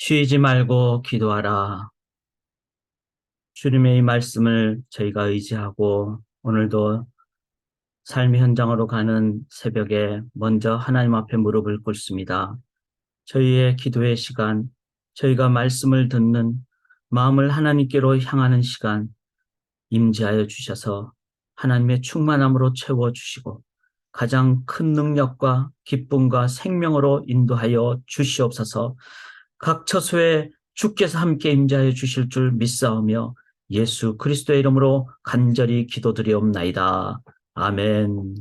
쉬지 말고 기도하라. 주님의 이 말씀을 저희가 의지하고 오늘도 삶의 현장으로 가는 새벽에 먼저 하나님 앞에 무릎을 꿇습니다. 저희의 기도의 시간, 저희가 말씀을 듣는 마음을 하나님께로 향하는 시간 임재하여 주셔서 하나님의 충만함으로 채워주시고 가장 큰 능력과 기쁨과 생명으로 인도하여 주시옵소서. 각 처소에 주께서 함께 임재하여 주실 줄 믿사오며 예수 그리스도의 이름으로 간절히 기도드리옵나이다. 아멘.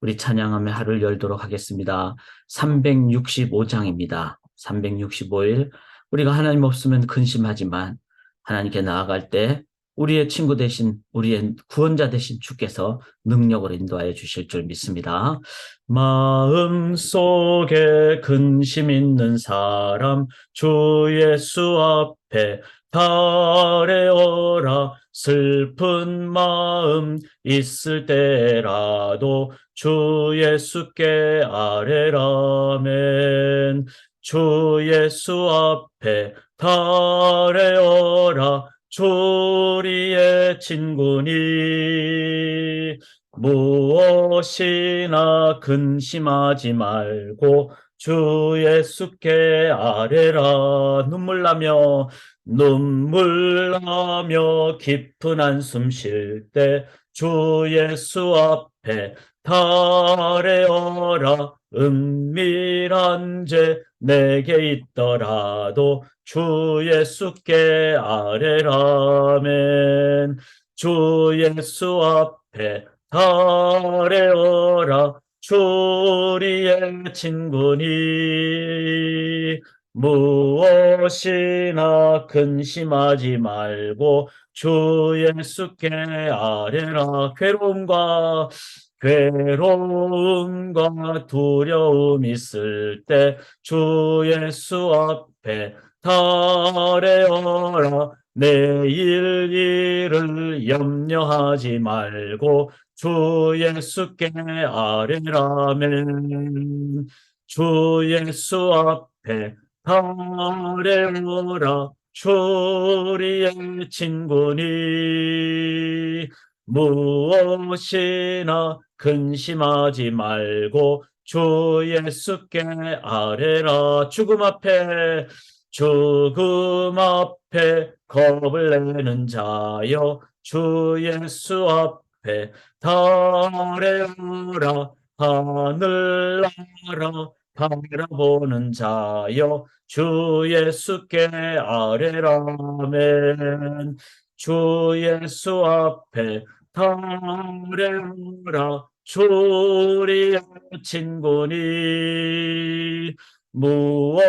우리 찬양함의 하루를 열도록 하겠습니다. 365장입니다. 365일. 우리가 하나님 없으면 근심하지만 하나님께 나아갈 때 우리의 친구 되신, 우리의 구원자 되신 주께서 능력으로 인도하여 주실 줄 믿습니다. 마음속에 근심 있는 사람 주 예수 앞에 달래어라. 슬픈 마음 있을 때라도 주 예수께 아뢰라멘. 주 예수 앞에 달래어라. 우리의 친구니 무엇이나 근심하지 말고 주 예수께 아뢰라. 눈물 나며 깊은 한숨 쉴 때 주 예수 앞에 달래어라. 은밀한 죄 내게 있더라도 주 예수께 아뢰라멘. 주 예수 앞에 달래어라. 우리의 친구니 무엇이나 근심하지 말고 주 예수께 아뢰라. 괴로움과 두려움 있을 때 주 예수 앞에 달래어라. 내일 일을 염려하지 말고 주 예수께 아뢰라멘. 주 예수 앞에 달래어라. 우리의 친구니 무엇이나 근심하지 말고 주 예수께 아뢰라. 죽음 앞에 겁을 내는 자여 주 예수 앞에 달래어라. 하늘나라 바라보는 자여 주 예수께 아뢰라멘. 주 예수 앞에 달래어라. 우리의 친구니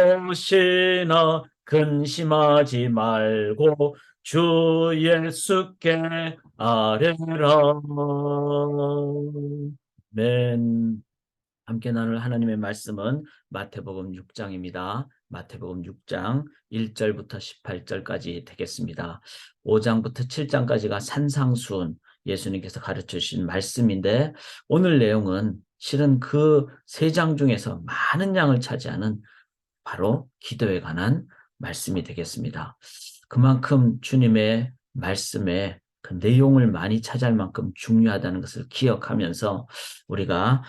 무엇이나 근심하지 말고 주 예수께 아뢰라. 아멘. 함께 나눌 하나님의 말씀은 마태복음 6장입니다. 마태복음 6장 1절부터 18절까지 되겠습니다. 5장부터 7장까지가 산상수훈, 예수님께서 가르쳐 주신 말씀인데 오늘 내용은 실은 그 세 장 중에서 많은 양을 차지하는 바로 기도에 관한 말씀이 되겠습니다. 그만큼 주님의 말씀에 그 내용을 많이 차지할 만큼 중요하다는 것을 기억하면서 우리가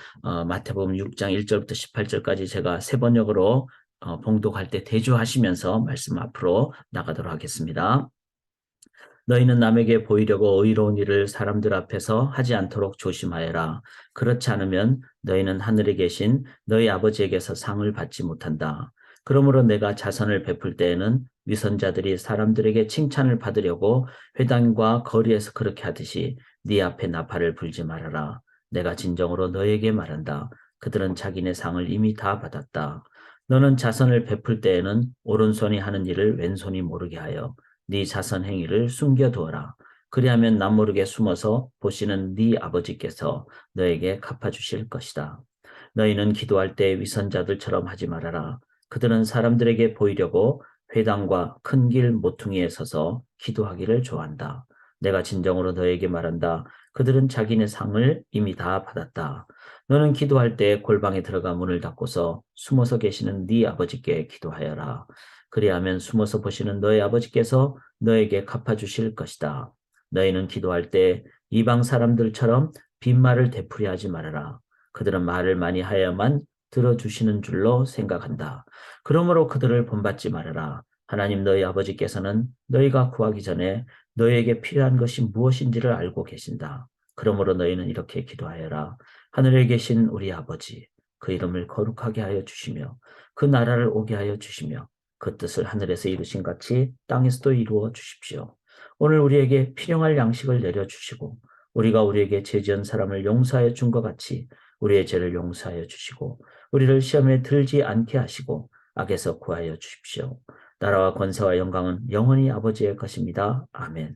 마태복음 6장 1절부터 18절까지 제가 세 번역으로 봉독할 때 대조하시면서 말씀 앞으로 나가도록 하겠습니다. 너희는 남에게 보이려고 의로운 일을 사람들 앞에서 하지 않도록 조심하여라. 그렇지 않으면 너희는 하늘에 계신 너희 아버지에게서 상을 받지 못한다. 그러므로 내가 자선을 베풀 때에는 위선자들이 사람들에게 칭찬을 받으려고 회당과 거리에서 그렇게 하듯이 네 앞에 나팔을 불지 말아라. 내가 진정으로 너에게 말한다. 그들은 자기네 상을 이미 다 받았다. 너는 자선을 베풀 때에는 오른손이 하는 일을 왼손이 모르게 하여 네 자선 행위를 숨겨두어라. 그리하면 남모르게 숨어서 보시는 네 아버지께서 너에게 갚아주실 것이다. 너희는 기도할 때 위선자들처럼 하지 말아라. 그들은 사람들에게 보이려고 회당과 큰 길 모퉁이에 서서 기도하기를 좋아한다. 내가 진정으로 너에게 말한다. 그들은 자기네 상을 이미 다 받았다. 너는 기도할 때 골방에 들어가 문을 닫고서 숨어서 계시는 네 아버지께 기도하여라. 그리하면 숨어서 보시는 너의 아버지께서 너에게 갚아주실 것이다. 너희는 기도할 때 이방 사람들처럼 빈말을 되풀이하지 말아라. 그들은 말을 많이 하여야만 들어주시는 줄로 생각한다. 그러므로 그들을 본받지 말아라. 하나님 너희 아버지께서는 너희가 구하기 전에 너희에게 필요한 것이 무엇인지를 알고 계신다. 그러므로 너희는 이렇게 기도하여라. 하늘에 계신 우리 아버지, 그 이름을 거룩하게 하여 주시며 그 나라를 오게 하여 주시며 그 뜻을 하늘에서 이루신 같이 땅에서도 이루어 주십시오. 오늘 우리에게 필요할 양식을 내려주시고 우리가 우리에게 죄 지은 사람을 용서하여 준 것 같이 우리의 죄를 용서하여 주시고 우리를 시험에 들지 않게 하시고 악에서 구하여 주십시오. 나라와 권세와 영광은 영원히 아버지의 것입니다. 아멘.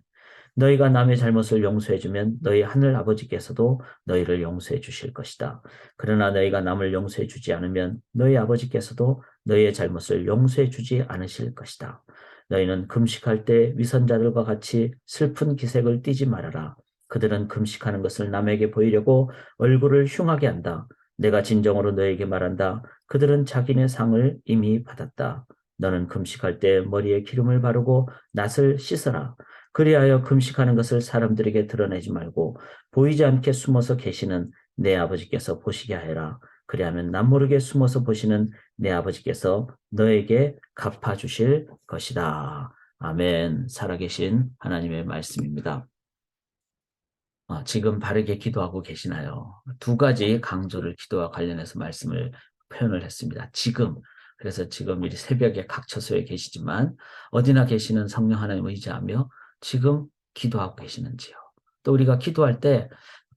너희가 남의 잘못을 용서해주면 너희 하늘 아버지께서도 너희를 용서해 주실 것이다. 그러나 너희가 남을 용서해 주지 않으면 너희 아버지께서도 너희의 잘못을 용서해 주지 않으실 것이다. 너희는 금식할 때 위선자들과 같이 슬픈 기색을 띠지 말아라. 그들은 금식하는 것을 남에게 보이려고 얼굴을 흉하게 한다. 내가 진정으로 너에게 말한다. 그들은 자기네 상을 이미 받았다. 너는 금식할 때 머리에 기름을 바르고 낫을 씻어라. 그리하여 금식하는 것을 사람들에게 드러내지 말고 보이지 않게 숨어서 계시는 내 아버지께서 보시게 하여라. 그리하면 남모르게 숨어서 보시는 내 아버지께서 너에게 갚아주실 것이다. 아멘. 살아계신 하나님의 말씀입니다. 지금 바르게 기도하고 계시나요? 두 가지 강조를 기도와 관련해서 말씀을 표현을 했습니다. 지금, 그래서 지금 이 새벽에 각 처소에 계시지만 어디나 계시는 성령 하나님을 의지하며 지금 기도하고 계시는지요. 또 우리가 기도할 때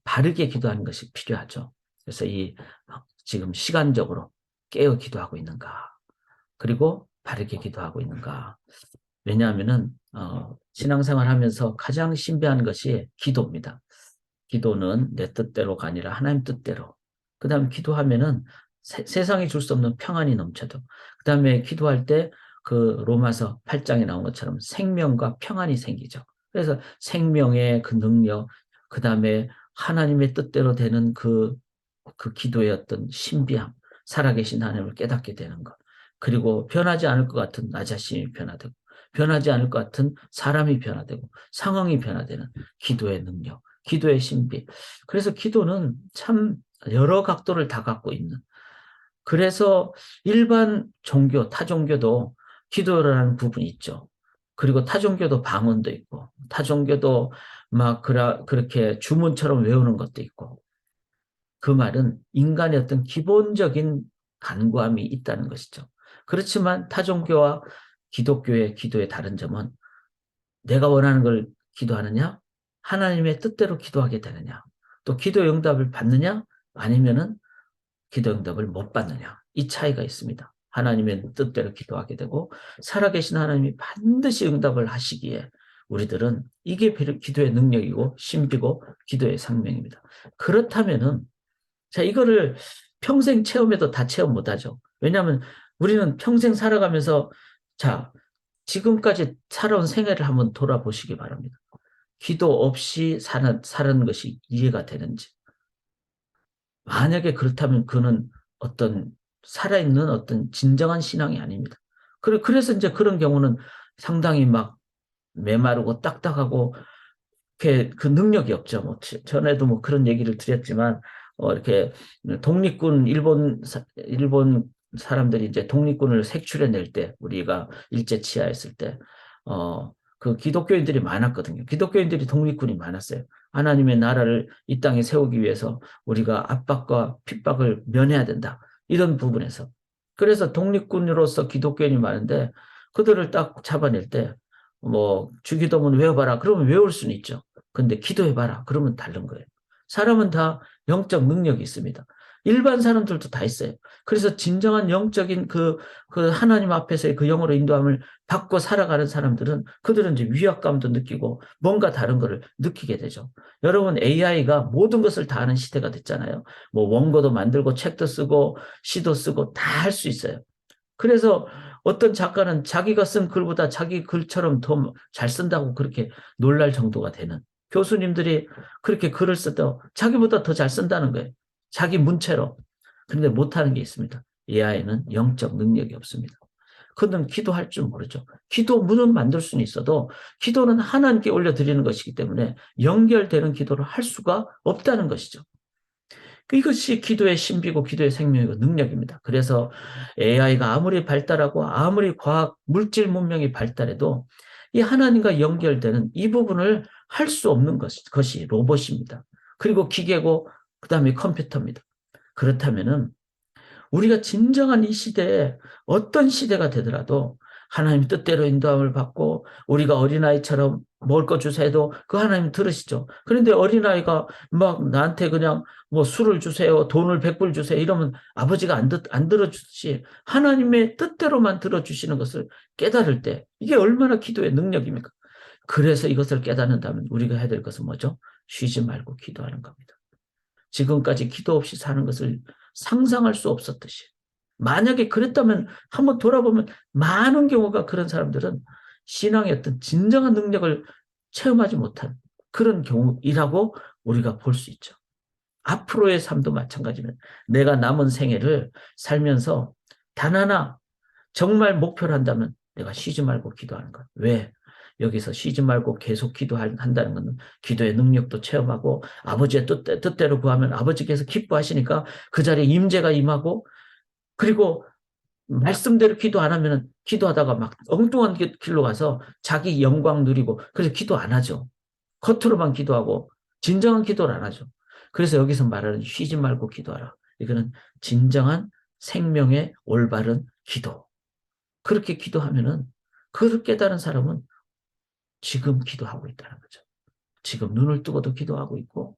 바르게 기도하는 것이 필요하죠. 그래서 지금 시간적으로 깨어 기도하고 있는가, 그리고 바르게 기도하고 있는가. 왜냐하면은 신앙생활 하면서 가장 신비한 것이 기도입니다. 기도는 내 뜻대로가 아니라 하나님 뜻대로. 그 다음에 기도하면은 세상이 줄 수 없는 평안이 넘쳐도. 그 다음에 기도할 때 그 로마서 8장에 나온 것처럼 생명과 평안이 생기죠. 그래서 생명의 그 능력, 그 다음에 하나님의 뜻대로 되는 그 기도의 어떤 신비함, 살아계신 하나님을 깨닫게 되는 것. 그리고 변하지 않을 것 같은 나 자신이 변화되고, 변하지 않을 것 같은 사람이 변화되고, 상황이 변화되는 기도의 능력. 기도의 신비. 그래서 기도는 참 여러 각도를 다 갖고 있는. 그래서 일반 종교, 타종교도 기도라는 부분이 있죠. 그리고 타종교도 방언도 있고, 타종교도 막 그렇게 주문처럼 외우는 것도 있고, 그 말은 인간의 어떤 기본적인 간구함이 있다는 것이죠. 그렇지만 타종교와 기독교의 기도의 다른 점은 내가 원하는 걸 기도하느냐? 하나님의 뜻대로 기도하게 되느냐? 또 기도 응답을 받느냐? 아니면은 기도 응답을 못 받느냐? 이 차이가 있습니다. 하나님의 뜻대로 기도하게 되고 살아계신 하나님이 반드시 응답을 하시기에 우리들은 이게 기도의 능력이고 신비고 기도의 생명입니다. 그렇다면은 자, 이거를 평생 체험해도 다 체험 못하죠. 왜냐하면 우리는 평생 살아가면서 자, 지금까지 살아온 생애를 한번 돌아보시기 바랍니다. 기도 없이 사는 것이 이해가 되는지. 만약에 그렇다면 그는 어떤 살아있는 어떤 진정한 신앙이 아닙니다. 그래서 이제 그런 경우는 상당히 막 메마르고 딱딱하고 그 능력이 없죠. 뭐 전에도 뭐 그런 얘기를 드렸지만 이렇게 독립군 일본 사람들이 이제 독립군을 색출해낼 때 우리가 일제 치하했을 때 그 기독교인들이 많았거든요. 기독교인들이 독립군이 많았어요. 하나님의 나라를 이 땅에 세우기 위해서 우리가 압박과 핍박을 면해야 된다. 이런 부분에서. 그래서 독립군으로서 기독교인이 많은데 그들을 딱 잡아낼 때 뭐 주기도문 외워봐라. 그러면 외울 수는 있죠. 근데 기도해봐라. 그러면 다른 거예요. 사람은 다 영적 능력이 있습니다. 일반 사람들도 다 있어요. 그래서 진정한 영적인 그 하나님 앞에서의 그 영으로 인도함을 받고 살아가는 사람들은 그들은 이제 위압감도 느끼고 뭔가 다른 거를 느끼게 되죠. 여러분 AI가 모든 것을 다 아는 시대가 됐잖아요. 뭐 원고도 만들고 책도 쓰고 시도 쓰고 다 할 수 있어요. 그래서 어떤 작가는 자기가 쓴 글보다 자기 글처럼 더 잘 쓴다고 그렇게 놀랄 정도가 되는 교수님들이 그렇게 글을 써도 자기보다 더 잘 쓴다는 거예요. 자기 문체로. 그런데 못하는 게 있습니다. 이 아이는 영적 능력이 없습니다. 그는 기도할 줄 모르죠. 기도 문은 만들 수는 있어도 기도는 하나님께 올려드리는 것이기 때문에 연결되는 기도를 할 수가 없다는 것이죠. 이것이 기도의 신비고 기도의 생명이고 능력입니다. 그래서 AI가 아무리 발달하고 아무리 과학, 물질 문명이 발달해도 이 하나님과 연결되는 이 부분을 할 수 없는 것이 로봇입니다. 그리고 기계고 그다음에 컴퓨터입니다. 그렇다면은 우리가 진정한 이 시대에 어떤 시대가 되더라도 하나님 뜻대로 인도함을 받고 우리가 어린아이처럼 먹을 것 주세요 해도 그 하나님 들으시죠. 그런데 어린아이가 막 나한테 그냥 뭐 술을 주세요, 돈을 100불 주세요 이러면 아버지가 안 들어주듯이 하나님의 뜻대로만 들어주시는 것을 깨달을 때 이게 얼마나 기도의 능력입니까? 그래서 이것을 깨닫는다면 우리가 해야 될 것은 뭐죠? 쉬지 말고 기도하는 겁니다. 지금까지 기도 없이 사는 것을 상상할 수 없었듯이. 만약에 그랬다면 한번 돌아보면 많은 경우가 그런 사람들은 신앙의 어떤 진정한 능력을 체험하지 못한 그런 경우이라고 우리가 볼 수 있죠. 앞으로의 삶도 마찬가지면 내가 남은 생애를 살면서 단 하나 정말 목표를 한다면 내가 쉬지 말고 기도하는 것. 왜? 여기서 쉬지 말고 계속 기도한다는 것은 기도의 능력도 체험하고 아버지의 뜻대로 구하면 아버지께서 기뻐하시니까 그 자리에 임재가 임하고 그리고 말씀대로 기도 안 하면 기도하다가 막 엉뚱한 길로 가서 자기 영광 누리고 그래서 기도 안 하죠. 겉으로만 기도하고 진정한 기도를 안 하죠. 그래서 여기서 말하는 쉬지 말고 기도하라. 이거는 진정한 생명의 올바른 기도. 그렇게 기도하면은 그를 깨달은 사람은 지금 기도하고 있다는 거죠. 지금 눈을 뜨고도 기도하고 있고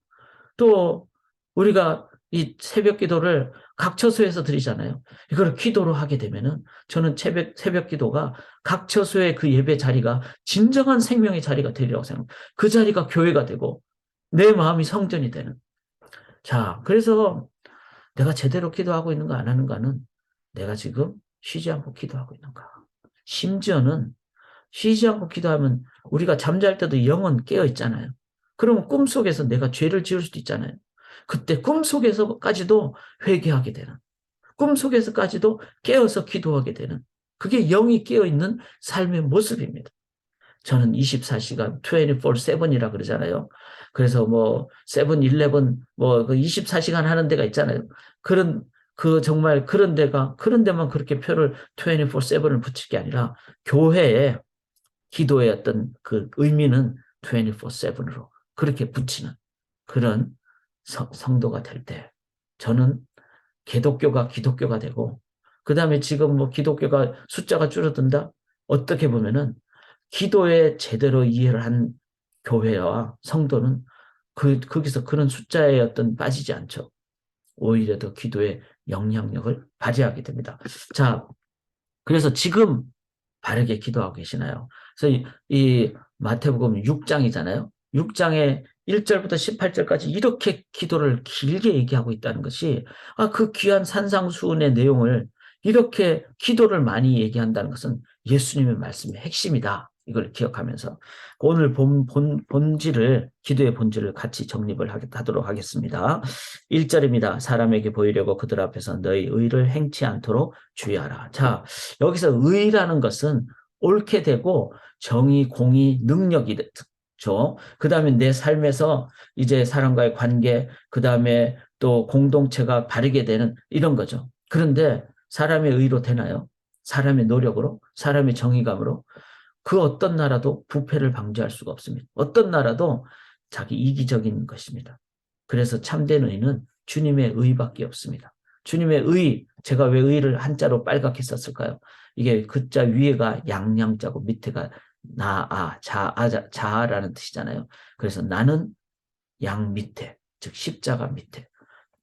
또 우리가 이 새벽 기도를 각 처소에서 드리잖아요. 이걸 기도로 하게 되면은 저는 새벽 기도가 각 처소의 그 예배 자리가 진정한 생명의 자리가 되리라고 생각합니다. 그 자리가 교회가 되고 내 마음이 성전이 되는. 자, 그래서 내가 제대로 기도하고 있는가 안 하는가는 내가 지금 쉬지 않고 기도하고 있는가. 심지어는 쉬지 않고 기도하면 우리가 잠잘 때도 영은 깨어 있잖아요. 그러면 꿈속에서 내가 죄를 지을 수도 있잖아요. 그때 꿈속에서까지도 회개하게 되는, 꿈속에서까지도 깨어서 기도하게 되는, 그게 영이 깨어 있는 삶의 모습입니다. 저는 24시간 24/7이라 그러잖아요. 그래서 뭐 7-11, 뭐 24시간 하는 데가 있잖아요. 정말 그런 데만 그렇게 표를 24/7을 붙일 게 아니라 교회에 기도의 어떤 그 의미는 24/7으로 그렇게 붙이는 그런 성도가 될 때 저는 기독교가 되고 그다음에 지금 뭐 기독교가 숫자가 줄어든다? 어떻게 보면은 기도에 제대로 이해를 한 교회와 성도는 거기서 그런 숫자에 어떤 빠지지 않죠. 오히려 더 기도의 영향력을 발휘하게 됩니다. 자, 그래서 지금 바르게 기도하고 계시나요? 그래서 이 마태복음 6장이잖아요. 6장에 1절부터 18절까지 이렇게 기도를 길게 얘기하고 있다는 것이 그 귀한 산상수훈의 내용을 이렇게 기도를 많이 얘기한다는 것은 예수님의 말씀의 핵심이다. 이걸 기억하면서 오늘 기도의 본질을 같이 정립을 하도록 하겠습니다. 1절입니다. 사람에게 보이려고 그들 앞에서 너희 의를 행치 않도록 주의하라. 자, 여기서 의라는 것은 옳게 되고 정의, 공의, 능력이죠. 그 다음에 내 삶에서 이제 사람과의 관계, 그 다음에 또 공동체가 바르게 되는 이런 거죠. 그런데 사람의 의로 되나요? 사람의 노력으로? 사람의 정의감으로? 그 어떤 나라도 부패를 방지할 수가 없습니다. 어떤 나라도 자기 이기적인 것입니다. 그래서 참된 의는 주님의 의밖에 없습니다. 주님의 의, 제가 왜 의를 한자로 빨갛게 썼을까요? 이게 그자 위에가 양양자고 밑에가 자아라는 뜻이잖아요. 그래서 나는 양 밑에, 즉 십자가 밑에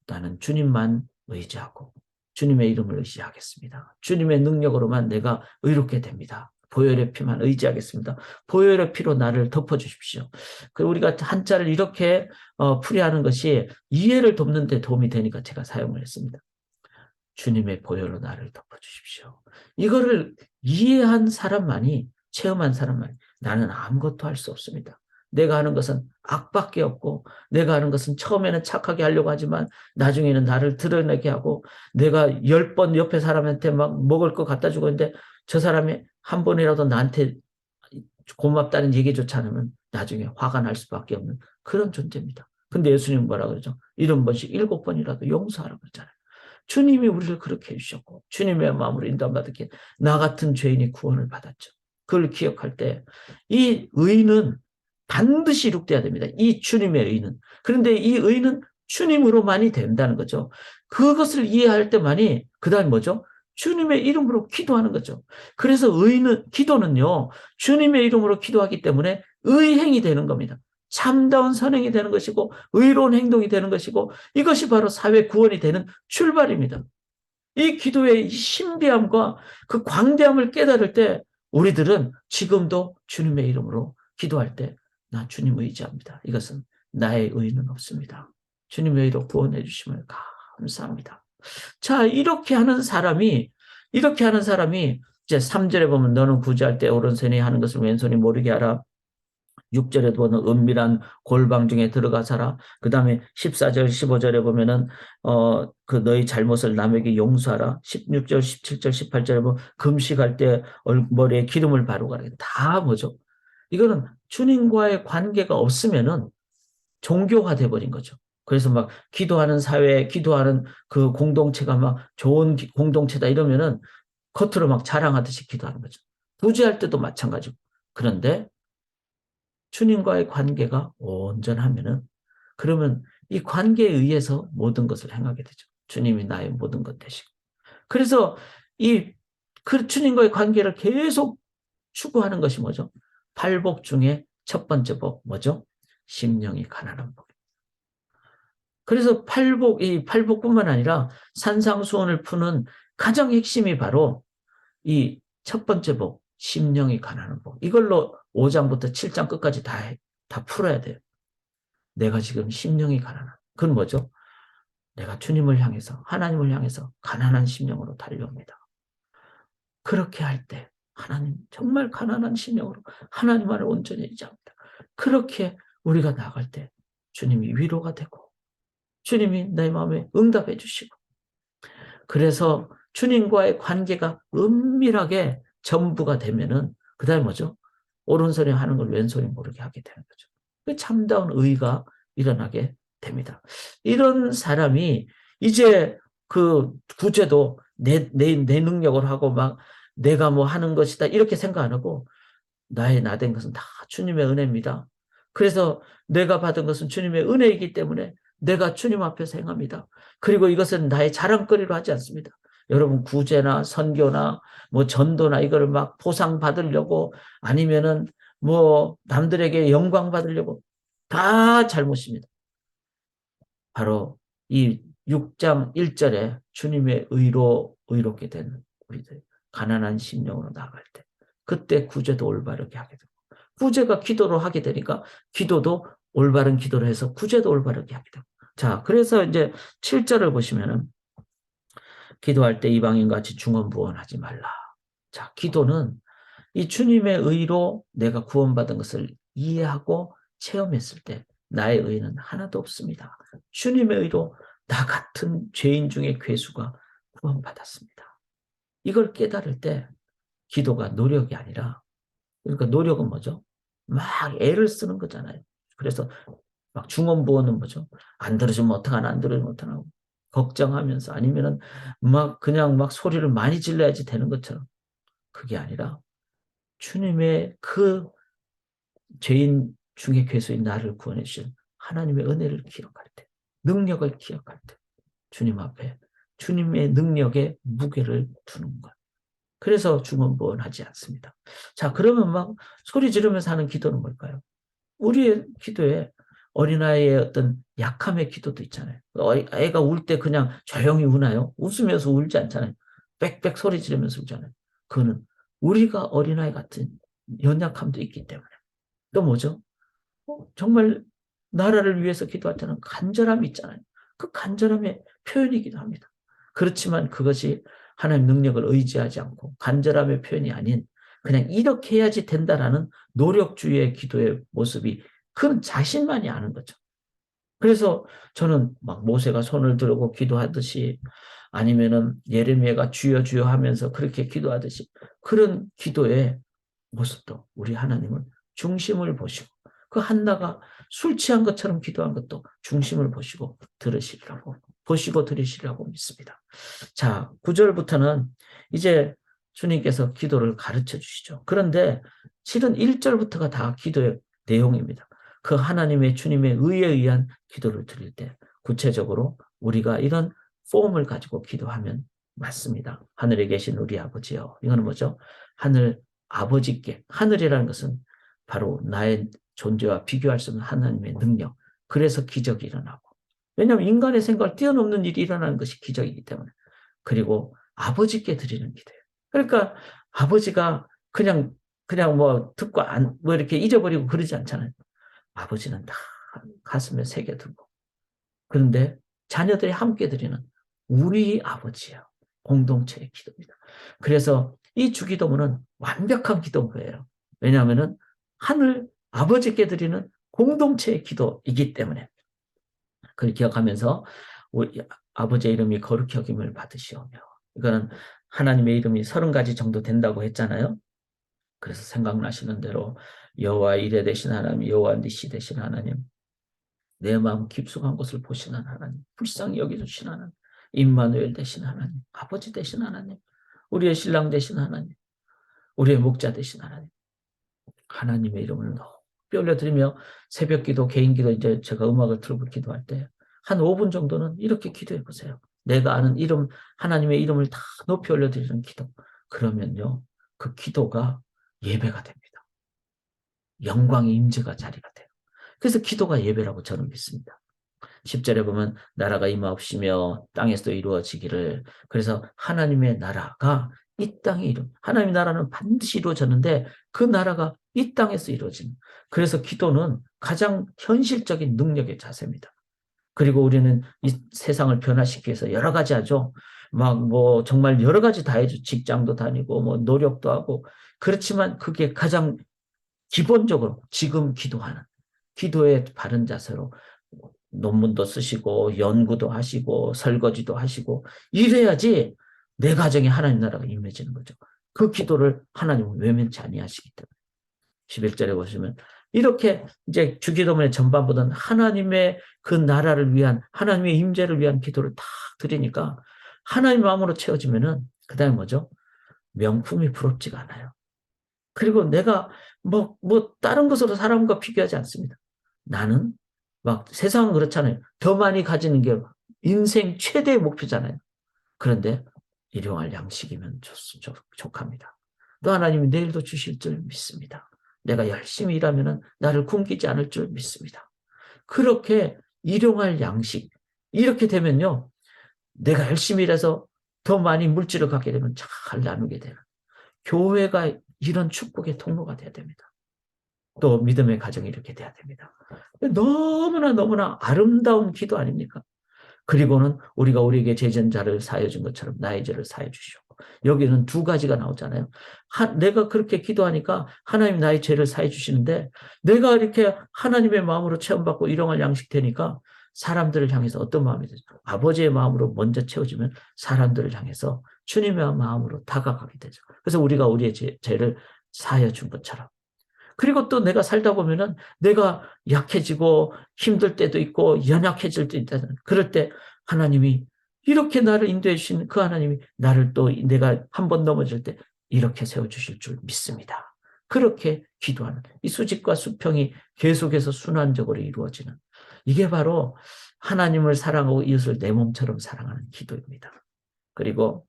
나는 주님만 의지하고 주님의 이름을 의지하겠습니다. 주님의 능력으로만 내가 의롭게 됩니다. 보혈의 피만 의지하겠습니다. 보혈의 피로 나를 덮어주십시오. 우리가 한자를 이렇게 풀이하는 것이 이해를 돕는 데 도움이 되니까 제가 사용을 했습니다. 주님의 보혈로 나를 덮어주십시오. 이거를 이해한 사람만이 체험한 사람만이 나는 아무것도 할 수 없습니다. 내가 하는 것은 악밖에 없고 내가 하는 것은 처음에는 착하게 하려고 하지만 나중에는 나를 드러내게 하고 내가 10번 옆에 사람한테 막 먹을 거 갖다 주고 있는데 저 사람이 한 번이라도 나한테 고맙다는 얘기조차 않으면 나중에 화가 날 수밖에 없는 그런 존재입니다. 근데 예수님은 뭐라 그러죠? 70번씩 7번이라도 용서하라고 그러잖아요. 주님이 우리를 그렇게 해주셨고 주님의 마음으로 인도받았기에 나 같은 죄인이 구원을 받았죠. 그걸 기억할 때 이 의는 반드시 이룩돼야 됩니다. 이 주님의 의는. 그런데 이 의는 주님으로만이 된다는 거죠. 그것을 이해할 때만이 그 다음에 뭐죠? 주님의 이름으로 기도하는 거죠. 그래서 기도는요, 주님의 이름으로 기도하기 때문에 의행이 되는 겁니다. 참다운 선행이 되는 것이고 의로운 행동이 되는 것이고 이것이 바로 사회 구원이 되는 출발입니다. 이 기도의 신비함과 그 광대함을 깨달을 때 우리들은 지금도 주님의 이름으로 기도할 때 나 주님 의지합니다. 이것은 나의 의는 없습니다. 주님의 의로 구원해 주심을 감사합니다. 자, 이렇게 하는 사람이 이제 3절에 보면 너는 구제할 때 오른손이 하는 것을 왼손이 모르게 하라. 6절에 보면 은밀한 골방 중에 들어가 살아. 그 다음에 14절, 15절에 보면은, 그 너희 잘못을 남에게 용서하라. 16절, 17절, 18절에 보면 금식할 때 머리에 기름을 바르고 가라. 다 뭐죠? 이거는 주님과의 관계가 없으면은 종교화돼 버린 거죠. 그래서 막 기도하는 사회, 기도하는 그 공동체가 막 좋은 공동체다 이러면은 겉으로 막 자랑하듯이 기도하는 거죠. 구제할 때도 마찬가지고. 그런데 주님과의 관계가 온전하면은 그러면 이 관계에 의해서 모든 것을 행하게 되죠. 주님이 나의 모든 것 되시고. 그래서 그 주님과의 관계를 계속 추구하는 것이 뭐죠? 팔복 중에 첫 번째 복 뭐죠? 심령이 가난한 복. 그래서 이 팔복뿐만 아니라 산상수훈을 푸는 가장 핵심이 바로 이 첫 번째 복, 심령이 가난한 복. 이걸로 5장부터 7장 끝까지 다 풀어야 돼요. 내가 지금 심령이 가난한. 그건 뭐죠? 내가 주님을 향해서, 하나님을 향해서 가난한 심령으로 달려옵니다. 그렇게 할 때, 하나님, 정말 가난한 심령으로 하나님 안을 온전히 의지합니다. 그렇게 우리가 나갈 때 주님이 위로가 되고, 주님이 내 마음에 응답해 주시고, 그래서 주님과의 관계가 은밀하게 전부가 되면은, 그 다음에 뭐죠? 오른손이 하는 걸 왼손이 모르게 하게 되는 거죠. 그 참다운 의가 일어나게 됩니다. 이런 사람이 이제 그 구제도 내 능력을 하고 막 내가 뭐 하는 것이다 이렇게 생각 안 하고 나의 나 된 것은 다 주님의 은혜입니다. 그래서 내가 받은 것은 주님의 은혜이기 때문에 내가 주님 앞에서 행합니다. 그리고 이것은 나의 자랑거리로 하지 않습니다. 여러분 구제나 선교나 뭐 전도나 이거를 막 보상 받으려고 아니면은 뭐 남들에게 영광 받으려고 다 잘못입니다. 바로 이 6장 1절에 주님의 의롭게 된 우리들 가난한 심령으로 나아갈 때 그때 구제도 올바르게 하게 되고 구제가 기도로 하게 되니까 기도도 올바른 기도를 해서 구제도 올바르게 하게 되고 자 그래서 이제 7절을 보시면은 기도할 때 이방인같이 중언부언하지 말라. 자 기도는 이 주님의 의로 내가 구원받은 것을 이해하고 체험했을 때 나의 의는 하나도 없습니다. 주님의 의로 나 같은 죄인 중에 괴수가 구원받았습니다. 이걸 깨달을 때 기도가 노력이 아니라 그러니까 노력은 뭐죠? 막 애를 쓰는 거잖아요. 그래서 막 중언부언은 뭐죠? 안 들어주면 어떡하나 안 들어주면 어떡하나 걱정하면서 아니면은 막 그냥 막 소리를 많이 질러야지 되는 것처럼 그게 아니라 주님의 그 죄인 중에 괴수인 나를 구원해 주신 하나님의 은혜를 기억할 때, 능력을 기억할 때, 주님 앞에 주님의 능력에 무게를 두는 것. 그래서 중언부언하지 않습니다. 자, 그러면 막 소리 지르면서 하는 기도는 뭘까요? 우리의 기도에 어린아이의 어떤 약함의 기도도 있잖아요. 애가 울 때 그냥 조용히 우나요? 웃으면서 울지 않잖아요. 빽빽 소리 지르면서 울잖아요. 그거는 우리가 어린아이 같은 연약함도 있기 때문에. 또 뭐죠? 정말 나라를 위해서 기도할 때는 간절함이 있잖아요. 그 간절함의 표현이기도 합니다. 그렇지만 그것이 하나님 능력을 의지하지 않고 간절함의 표현이 아닌 그냥 이렇게 해야지 된다라는 노력주의의 기도의 모습이 그건 자신만이 아는 거죠. 그래서 저는 막 모세가 손을 들고 기도하듯이 아니면은 예레미야가 주여 주여 하면서 그렇게 기도하듯이 그런 기도의 모습도 우리 하나님은 중심을 보시고 그 한나가 술 취한 것처럼 기도한 것도 중심을 보시고 들으시리라고 보시고 들으시리라고 믿습니다. 자, 9절부터는 이제 주님께서 기도를 가르쳐 주시죠. 그런데 실은 1절부터가 다 기도의 내용입니다. 그 하나님의 주님의 의에 의한 기도를 드릴 때 구체적으로 우리가 이런 폼을 가지고 기도하면 맞습니다. 하늘에 계신 우리 아버지요. 이거는 뭐죠? 하늘 아버지께 하늘이라는 것은 바로 나의 존재와 비교할 수 없는 하나님의 능력. 그래서 기적이 일어나고. 왜냐하면 인간의 생각을 뛰어넘는 일이 일어나는 것이 기적이기 때문에. 그리고 아버지께 드리는 기도예요. 그러니까 아버지가 그냥 뭐 듣고 뭐 이렇게 잊어버리고 그러지 않잖아요. 아버지는 다 가슴에 새겨두고. 그런데 자녀들이 함께 드리는 우리 아버지요. 공동체의 기도입니다. 그래서 이 주기도문은 완벽한 기도예요. 왜냐하면 하늘 아버지께 드리는 공동체의 기도이기 때문에 그걸 기억하면서 우리 아버지의 이름이 거룩히 여김을 받으시오며 이거는 하나님의 이름이 30가지 정도 된다고 했잖아요. 그래서 생각나시는 대로 여호와 이레 되신 하나님, 여호와 니시 되신 하나님, 내 마음 깊숙한 곳을 보시는 하나님, 불쌍히 여겨주신 하나님, 임마누엘 되신 하나님, 아버지 되신 하나님, 우리의 신랑 되신 하나님, 우리의 목자 되신 하나님, 하나님의 이름을 높이 올려드리며 새벽 기도, 개인 기도 이제 제가 음악을 틀고 기도할 때 한 5분 정도는 이렇게 기도해 보세요. 내가 아는 이름, 하나님의 이름을 다 높이 올려드리는 기도. 그러면요, 그 기도가 예배가 됩니다. 영광의 임재가 자리가 돼요. 그래서 기도가 예배라고 저는 믿습니다. 10절에 보면 나라가 임하옵시며 땅에서도 이루어지기를. 그래서 하나님의 나라가 이 땅에 하나님의 나라는 반드시 이루어졌는데 그 나라가 이 땅에서 이루어집니다. 그래서 기도는 가장 현실적인 능력의 자세입니다. 그리고 우리는 이 세상을 변화시키기 위해서 여러 가지 하죠. 막 뭐 정말 여러 가지 다 해죠. 직장도 다니고 뭐 노력도 하고. 그렇지만 그게 가장 기본적으로 지금 기도하는 기도의 바른 자세로 논문도 쓰시고 연구도 하시고 설거지도 하시고 이래야지 내 가정에 하나님 나라가 임해지는 거죠. 그 기도를 하나님은 외면치 아니하시기 때문에 11절에 보시면 이렇게 이제 주기도문의 전반부는 하나님의 그 나라를 위한 하나님의 임재를 위한 기도를 딱 드리니까 하나님 마음으로 채워지면은 그다음에 뭐죠? 명품이 부럽지가 않아요. 그리고 내가 다른 것으로 사람과 비교하지 않습니다. 나는 막 세상은 그렇잖아요. 더 많이 가지는 게 인생 최대의 목표잖아요. 그런데 일용할 양식이면 족합니다. 또 하나님이 내일도 주실 줄 믿습니다. 내가 열심히 일하면 나를 굶기지 않을 줄 믿습니다. 그렇게 일용할 양식 이렇게 되면요. 내가 열심히 일해서 더 많이 물질을 갖게 되면 잘 나누게 되는 교회가 이런 축복의 통로가 돼야 됩니다. 또 믿음의 가정이 이렇게 돼야 됩니다. 너무나 아름다운 기도 아닙니까? 그리고는 우리가 우리에게 제전자를 사해 준 것처럼 나의 죄를 사해 주시고 여기는 두 가지가 나오잖아요. 내가 그렇게 기도하니까 하나님 나의 죄를 사해 주시는데 내가 이렇게 하나님의 마음으로 체험받고 일용할 양식 되니까 사람들을 향해서 어떤 마음이 되죠? 아버지의 마음으로 먼저 채워지면 사람들을 향해서 주님의 마음으로 다가가게 되죠. 그래서 우리가 우리의 죄를 사하여 준 것처럼 그리고 또 내가 살다 보면은 내가 약해지고 힘들 때도 있고 연약해질 때도 있다. 그럴 때 하나님이 이렇게 나를 인도해 주신 그 하나님이 나를 또 내가 한번 넘어질 때 이렇게 세워주실 줄 믿습니다. 그렇게 기도하는 이 수직과 수평이 계속해서 순환적으로 이루어지는 이게 바로 하나님을 사랑하고 이웃을 내 몸처럼 사랑하는 기도입니다. 그리고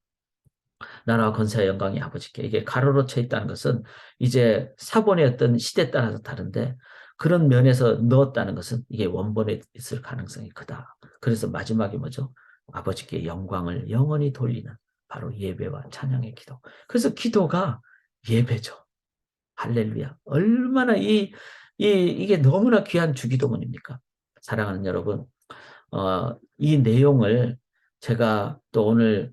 나라와 권세와 영광이 아버지께 이게 가로로 쳐 있다는 것은 이제 사본의 어떤 시대에 따라서 다른데 그런 면에서 넣었다는 것은 이게 원본에 있을 가능성이 크다. 그래서 마지막에 뭐죠? 아버지께 영광을 영원히 돌리는 바로 예배와 찬양의 기도. 그래서 기도가 예배죠. 할렐루야. 얼마나 이게 너무나 귀한 주기도문입니까? 사랑하는 여러분, 이 내용을 제가 오늘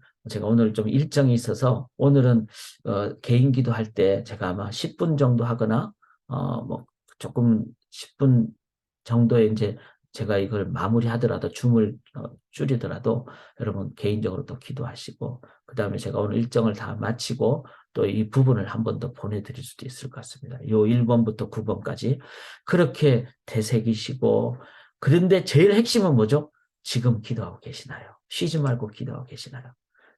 좀 일정이 있어서 오늘은 개인 기도할 때 제가 아마 10분 정도 하거나 뭐 조금 10분 정도의 이제 제가 이걸 마무리하더라도 줌을 줄이더라도 여러분 개인적으로 또 기도하시고 그다음에 제가 오늘 일정을 다 마치고 또 이 부분을 한 번 더 보내드릴 수도 있을 것 같습니다. 요 1번부터 9번까지 그렇게 되새기시고 그런데 제일 핵심은 뭐죠? 지금 기도하고 계시나요? 쉬지 말고 기도하고 계시나요?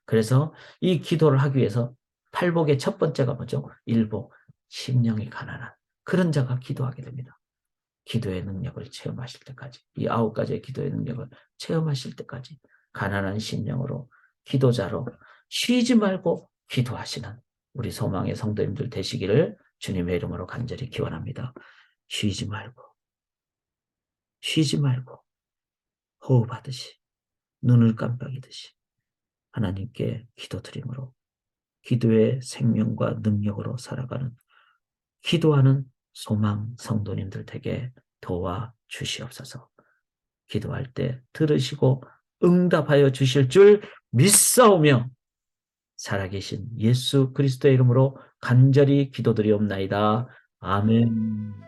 그래서 이 기도를 하기 위해서 팔복의 첫 번째가 뭐죠? 일복, 심령이 가난한 그런 자가 기도하게 됩니다. 기도의 능력을 체험하실 때까지 이 9가지의 기도의 능력을 체험하실 때까지 가난한 심령으로 기도자로 쉬지 말고 기도하시는 우리 소망의 성도님들 되시기를 주님의 이름으로 간절히 기원합니다. 쉬지 말고 쉬지 말고 호흡하듯이 눈을 깜빡이듯이 하나님께 기도드림으로 기도의 생명과 능력으로 살아가는 기도하는 소망 성도님들 되게 도와 주시옵소서. 기도할 때 들으시고 응답하여 주실 줄 믿사오며 살아계신 예수 그리스도의 이름으로 간절히 기도드리옵나이다. 아멘.